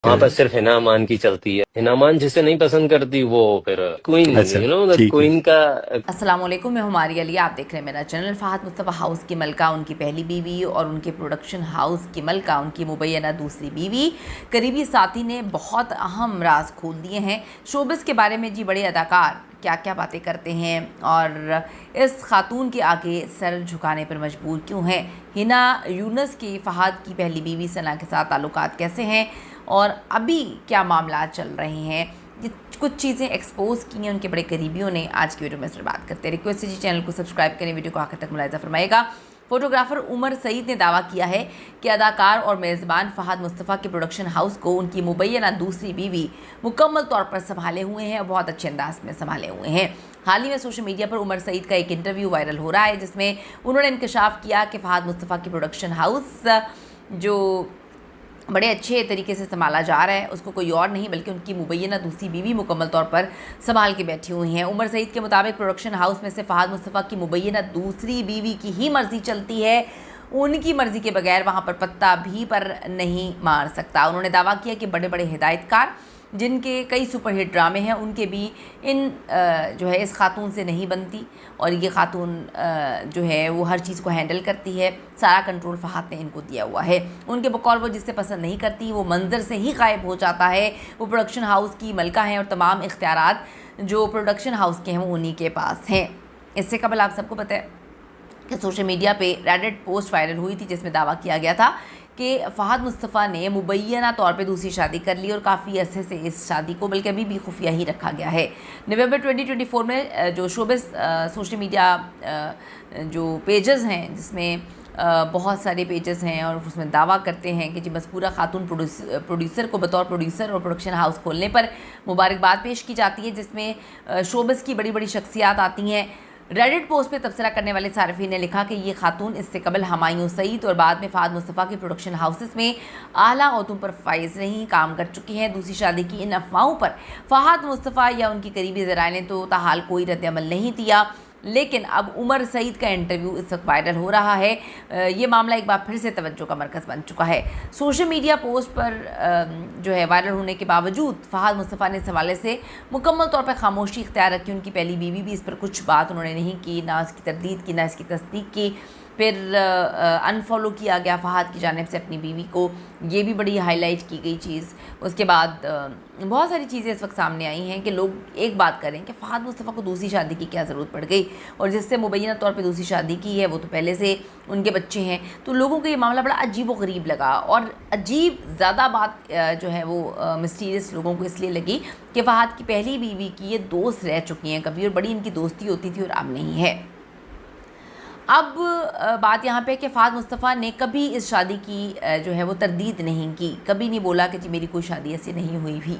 वहाँ पर सिर्फ हिना अमान की चलती है। हिना अमान जिसे नहीं पसंद करती वो फिर क्वीन, अच्छा, यू नो द ठीक है। क्वीन का। अस्सलाम वालेकुम, मैं हुमारी अली, आप देख रहे हैं मेरा चैनल। फ़हद मुस्तफ़ा हाउस की मलका, उनकी पहली बीवी, और उनके प्रोडक्शन हाउस की मलका, उनकी मुबैना दूसरी बीवी, करीबी साथी ने बहुत अहम राज खोल दिए हैं शोबिज़ के बारे में। जी, बड़े अदाकार क्या क्या बातें करते हैं और इस खातून के आगे सर झुकाने पर मजबूर क्यों हैं। हिना यूनुस के फ़हद की पहली बीवी सना के साथ ताल्लुकात कैसे हैं और अभी क्या मामला चल रहे हैं, ये कुछ चीज़ें एक्सपोज की हैं उनके बड़े करीबियों ने। आज की वीडियो में इसमें बात करते हैं। रिक्वेस्ट है जी, चैनल को सब्सक्राइब करें, वीडियो को आखिर तक मुलाहिज़ा फरमाएगा। फोटोग्राफर उमर सईद ने दावा किया है कि अदाकार और मेज़बान फ़हद मुस्तफ़ा के प्रोडक्शन हाउस को उनकी मुबैना दूसरी बीवी मुकम्मल तौर पर संभाले हुए हैं और बहुत अच्छे अंदाज में संभाले हुए हैं। हाल ही में सोशल मीडिया पर उमर सईद का एक इंटरव्यू वायरल हो रहा है जिसमें उन्होंने इंकशाफ किया कि फ़हद मुस्तफ़ा की प्रोडक्शन हाउस जो बड़े अच्छे तरीके से संभाला जा रहा है उसको कोई और नहीं बल्कि उनकी मुबैना दूसरी बीवी मुकम्मल तौर पर संभाल के बैठी हुई हैं। उमर सईद के मुताबिक प्रोडक्शन हाउस में से फ़हद मुस्तफ़ा की मुबैना दूसरी बीवी की ही मर्ज़ी चलती है, उनकी मर्ज़ी के बगैर वहाँ पर पत्ता भी पर नहीं मार सकता। उन्होंने दावा किया कि बड़े बड़े हिदायतकार जिनके कई सुपरहिट ड्रामे हैं उनके भी इन जो है इस खातून से नहीं बनती और ये खातून जो है वो हर चीज़ को हैंडल करती है। सारा कंट्रोल फ़हद ने इनको दिया हुआ है। उनके बकौल वो जिससे पसंद नहीं करती वो मंजर से ही गायब हो जाता है। वो प्रोडक्शन हाउस की मलका हैं और तमाम इख्तियारात जो प्रोडक्शन हाउस के हैं वो उन्हीं के पास हैं। इससे कबल आप सबको पता है कि सोशल मीडिया पे रेडिट पोस्ट वायरल हुई थी जिसमें दावा किया गया था कि फ़हद मुस्तफ़ा ने मुबैना तौर पे दूसरी शादी कर ली और काफ़ी अरसे से इस शादी को बल्कि अभी भी खुफिया ही रखा गया है। नवंबर 2024 में जो शोबिज़ सोशल मीडिया जो पेजेस हैं जिसमें बहुत सारे पेजेस हैं और उसमें दावा करते हैं कि जी मज़कूरा खातून प्रोड्यूसर को बतौर प्रोड्यूसर और प्रोडक्शन हाउस खोलने पर मुबारकबाद पेश की जाती है जिसमें शोबिज़ की बड़ी बड़ी शख्सियात आती हैं। रेडिट पोस्ट पे तबसरा करने वाले सारिफीन ने लिखा कि ये खातून इससे कबल हुमायूं सईद और बाद में फ़हद मुस्तफ़ा के प्रोडक्शन हाउसेस में आला ओहदों पर फाइज रही काम कर चुकी हैं। दूसरी शादी की इन अफवाहों पर फ़हद मुस्तफ़ा या उनकी करीबी ज़राए ने तो ताहाल कोई रद्द-ए-अमल नहीं दिया, लेकिन अब उमर सईद का इंटरव्यू इस वक्त वायरल हो रहा है। ये मामला एक बार फिर से तवज्जो का मरकज़ बन चुका है। सोशल मीडिया पोस्ट पर जो है वायरल होने के बावजूद फ़हद मुस्तफ़ा ने इस हवाले से मुकम्मल तौर पर खामोशी इख्तियार रखी। उनकी पहली बीवी भी इस पर कुछ बात उन्होंने नहीं की, ना इसकी तरदीद की ना इसकी तस्दीक की। फिर अनफॉलो किया गया फ़हद की जानिब से अपनी बीवी को, ये भी बड़ी हाईलाइट की गई चीज़। उसके बाद बहुत सारी चीज़ें इस वक्त सामने आई हैं कि लोग एक बात करें कि फ़हद मुस्तफ़ा को दूसरी शादी की क्या ज़रूरत पड़ गई और जिससे मुबैना तौर पे दूसरी शादी की है वो तो पहले से उनके बच्चे हैं। तो लोगों को ये मामला बड़ा अजीब व गरीब लगा और अजीब ज़्यादा बात जो है वो मिस्टीरियस लोगों को इसलिए लगी कि फ़हद की पहली बीवी की ये दोस्त रह चुकी हैं कभी और बड़ी इनकी दोस्ती होती थी और अब नहीं है। अब बात यहाँ पे कि फ़हद मुस्तफ़ा ने कभी इस शादी की जो है वो तरदीद नहीं की, कभी नहीं बोला कि जी मेरी कोई शादी ऐसी नहीं हुई भी।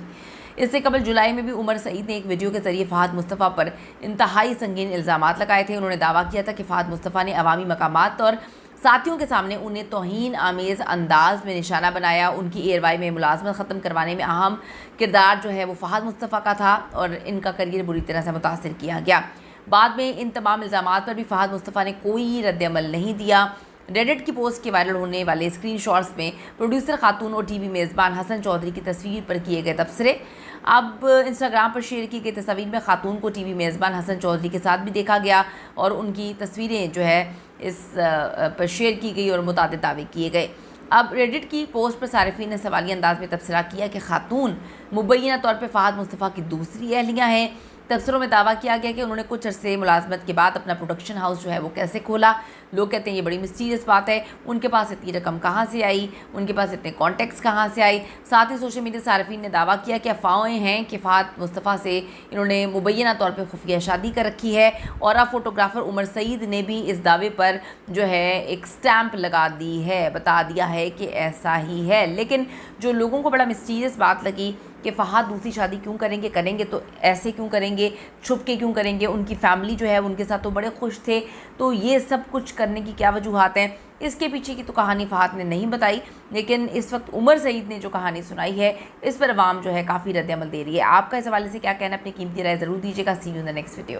इससे कबल जुलाई में भी उमर सईद ने एक वीडियो के ज़रिए फ़हद मुस्तफ़ा पर इंतहाई संगीन इल्ज़ामात लगाए थे। उन्होंने दावा किया था कि फ़हद मुस्तफ़ा ने अवामी मकामात और साथियों के सामने उन्हें तौहीन आमेज़ अंदाज में निशाना बनाया। उनकी एयरवाई में मुलाजमत ख़त्म करवाने में अहम किरदार जो है वो फ़हद मुस्तफ़ा का था और इनका करियर बुरी तरह से मुतासर किया गया। बाद में इन तमाम इल्ज़ामात पर भी फ़हद मुस्तफ़ा ने कोई रद्द-ए-अमल नहीं दिया। रेडिट की पोस्ट के वायरल होने वाले स्क्रीनशॉट्स में प्रोड्यूसर खातून और टीवी मेज़बान हसन चौधरी की तस्वीर पर किए गए तबसरे। अब इंस्टाग्राम पर शेयर की गई तस्वीर में खातून को टीवी मेज़बान हसन चौधरी के साथ भी देखा गया और उनकी तस्वीरें जो है इस पर शेयर की गई और मुतादिद दावे किए गए। अब रेडिट की पोस्ट पर सारिफीन ने सवालिया अंदाज में तबसरा किया कि खातून मुबैना तौर पर फ़हद मुस्तफ़ा की दूसरी अहलिया हैं। तबसरों में दावा किया गया कि उन्होंने कुछ अरसे मुलाजमत के बाद अपना प्रोडक्शन हाउस जो है वो कैसे खोला। लोग कहते हैं ये बड़ी मिस्टीरियस बात है, उनके पास इतनी रकम कहाँ से आई, उनके पास इतने कॉन्टैक्ट्स कहाँ से आई। साथ ही सोशल मीडिया सारिफीन ने दावा किया कि अफवाहें हैं कि फ़हद मुस्तफ़ा से इन्होंने मुबैना तौर पर खुफिया शादी कर रखी है और अब फोटोग्राफर उमर सईद ने भी इस दावे पर जो है एक स्टैंप लगा दी है, बता दिया है कि ऐसा ही है। लेकिन जो लोगों को बड़ा मिस्टीरियस बात लगी कि फ़हद दूसरी शादी क्यों करेंगे तो ऐसे क्यों करेंगे, छुप के क्यों करेंगे, उनकी फ़ैमिली जो है उनके साथ तो बड़े खुश थे, तो ये सब कुछ करने की क्या वजूहात हैं। इसके पीछे की तो कहानी फ़हद ने नहीं बताई, लेकिन इस वक्त उमर सईद ने जो कहानी सुनाई है इस पर अवाम जो है काफ़ी रद्द-ए-अमल दे रही है। आपका इस हवाले से क्या कहना, अपनी कीमती राय ज़रूर दीजिएगा। See you in the next video.